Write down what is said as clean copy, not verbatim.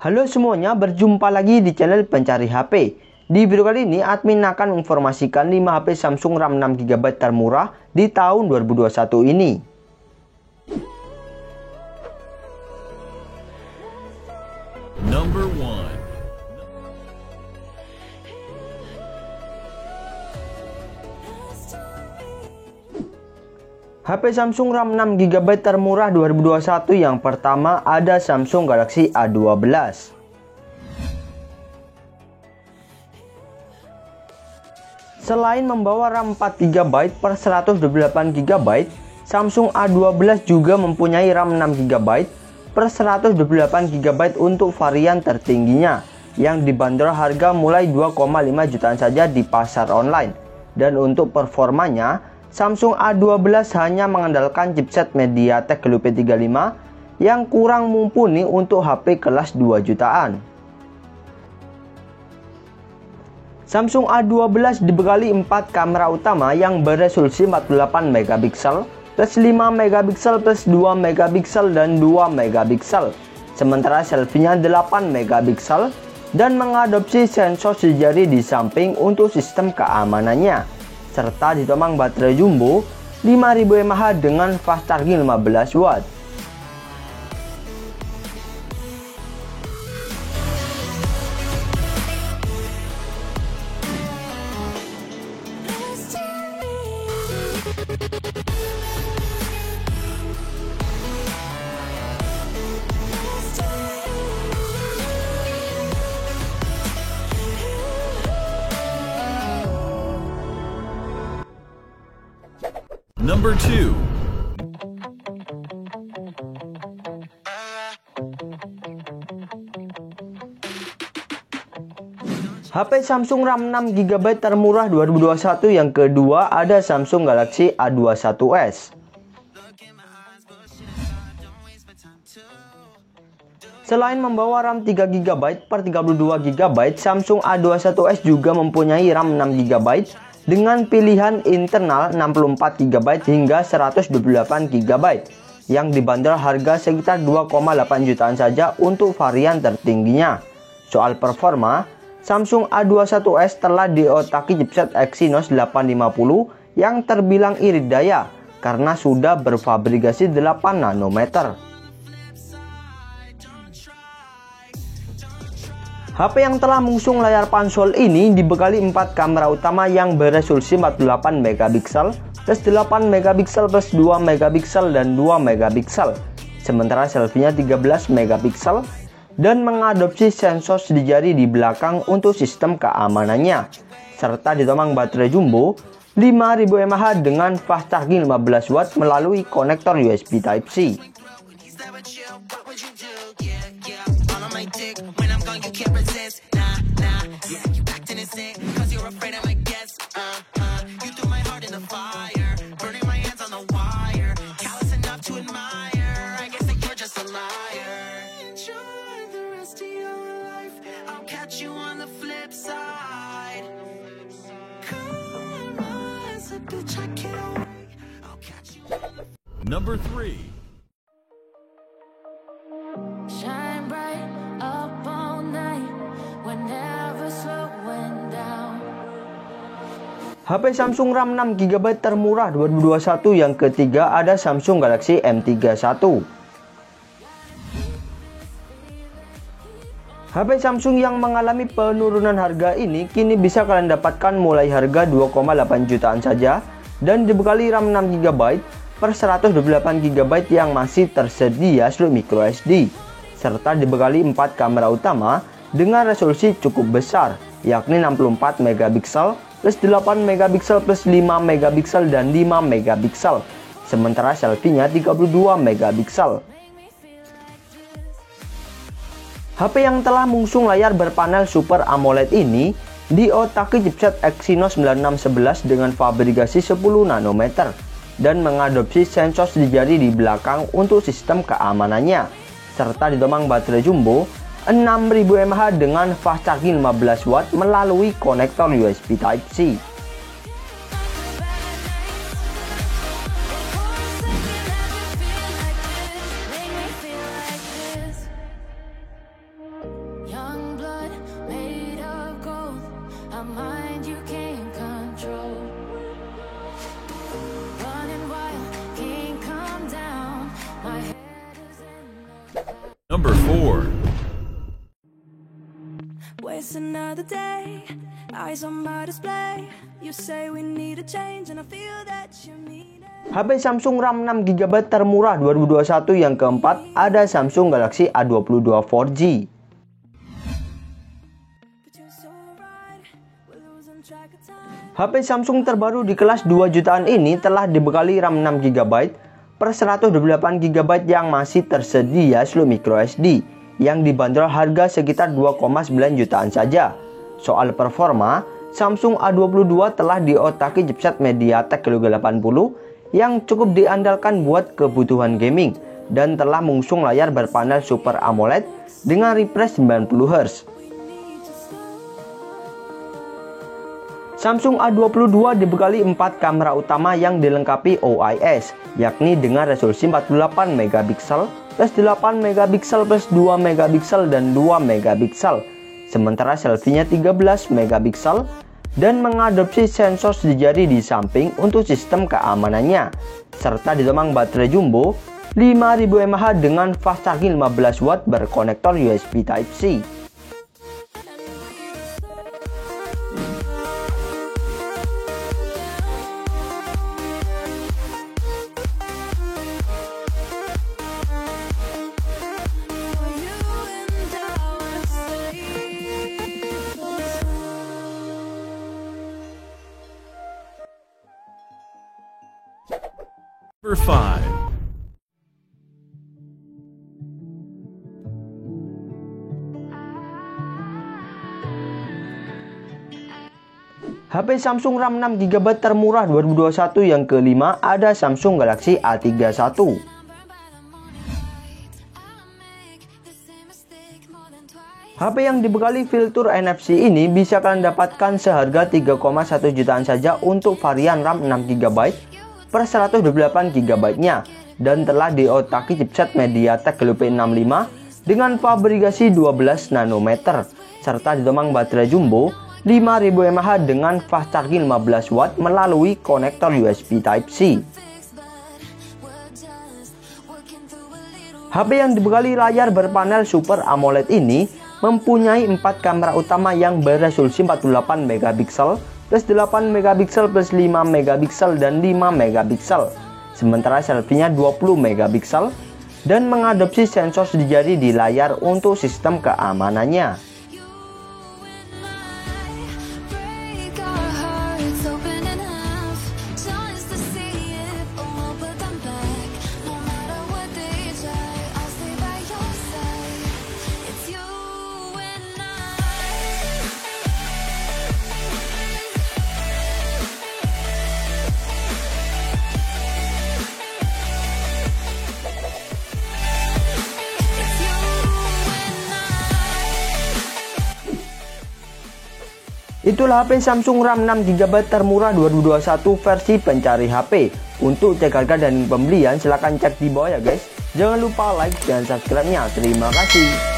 Halo semuanya, berjumpa lagi di channel Pencari HP. Di video kali ini, admin akan menginformasikan 5 HP Samsung RAM 6GB termurah di tahun 2021 ini. Number 1. HP Samsung RAM 6GB termurah 2021 yang pertama ada Samsung Galaxy A12. Selain membawa RAM 4GB per 128GB, Samsung A12 juga mempunyai RAM 6GB per 128GB untuk varian tertingginya yang dibanderol harga mulai 2,5 jutaan saja di pasar online. Dan untuk performanya, Samsung A12 hanya mengandalkan chipset MediaTek Helio P35 yang kurang mumpuni untuk HP kelas 2 jutaan. Samsung A12 dibekali 4 kamera utama yang beresolusi 48MP plus 5MP plus 2MP dan 2MP. Sementara selfie-nya 8MP dan mengadopsi sensor jari di samping untuk sistem keamanannya. Serta ditomang baterai jumbo 5000 mAh dengan fast charging 15 watt. Number 2. HP Samsung RAM 6GB termurah 2021 yang kedua ada Samsung Galaxy A21s. Selain membawa RAM 3GB per 32GB, Samsung A21s juga mempunyai RAM 6GB dengan pilihan internal 64GB hingga 128GB yang dibanderol harga sekitar 2,8 jutaan saja untuk varian tertingginya. Soal performa, Samsung A21s telah diotaki chipset Exynos 850 yang terbilang irit daya karena sudah berfabrikasi 8 nanometer. HP yang telah mengusung layar pansel ini dibekali 4 kamera utama yang beresolusi 48MP plus 8MP plus 2MP dan 2MP. Sementara selfie-nya 13MP dan mengadopsi sensor jari di belakang untuk sistem keamanannya. Serta ditomang baterai jumbo 5000 mAh dengan fast charging 15 watt melalui konektor USB Type-C. Number 3. Shine bright up all night, we're never slowing down. HP Samsung RAM 6GB termurah 2021 yang ketiga ada Samsung Galaxy M31. HP Samsung yang mengalami penurunan harga ini kini bisa kalian dapatkan mulai harga 2,8 jutaan saja dan dibekali RAM 6GB per 128GB yang masih tersedia slot microSD serta dibekali 4 kamera utama dengan resolusi cukup besar yakni 64MP plus 8MP plus 5MP dan 5MP. Sementara selfie-nya 32MP. HP yang telah mengusung layar berpanel Super AMOLED ini diotaki chipset Exynos 9611 dengan fabrikasi 10 nanometer dan mengadopsi sensor di jari di belakang untuk sistem keamanannya, serta ditomang baterai jumbo 6000 mAh dengan fast charging 15 watt melalui konektor USB Type-C. Number 4. Waste another day, eyes on my display. You say we need a change and I feel that you mean it. HP Samsung RAM 6GB termurah 2021 yang keempat ada Samsung Galaxy A22 4G. HP Samsung terbaru di kelas 2 jutaan ini telah dibekali RAM 6GB per 128GB yang masih tersedia slow micro SD yang dibanderol harga sekitar 2,9 jutaan saja. Soal performa, Samsung A22 telah diotaki chipset MediaTek Helio G80 yang cukup diandalkan buat kebutuhan gaming dan telah mengusung layar berpanel Super AMOLED dengan refresh 90Hz. Samsung A22 dibekali 4 kamera utama yang dilengkapi OIS, yakni dengan resolusi 48MP plus 8MP plus 2MP dan 2MP. Sementara selfie-nya 13MP dan mengadopsi sensor di jari di samping untuk sistem keamanannya, serta ditomang baterai jumbo 5000 mAh dengan fast charging 15 watt berkonektor USB Type-C. Number 5. HP Samsung RAM 6GB termurah 2021 yang kelima ada Samsung Galaxy A31. HP yang dibekali fitur NFC ini bisa kalian dapatkan seharga 3,1 jutaan saja untuk varian RAM 6GB per 128GB-nya dan telah diotaki chipset MediaTek Helio P65 dengan fabrikasi 12 nanometer serta ditomang baterai jumbo 5000 mAh dengan fast charging 15 watt melalui konektor USB Type-C. HP yang dibekali layar berpanel Super AMOLED ini mempunyai 4 kamera utama yang beresolusi 48MP plus 8MP plus 5MP dan 5MP. Sementara selfie-nya 20MP dan mengadopsi sensor di jari di layar untuk sistem keamanannya. Itulah HP Samsung RAM 6GB termurah 2021 versi pencari HP. Untuk cek harga dan pembelian silahkan cek di bawah ya guys. Jangan lupa like dan subscribe-nya. Terima kasih.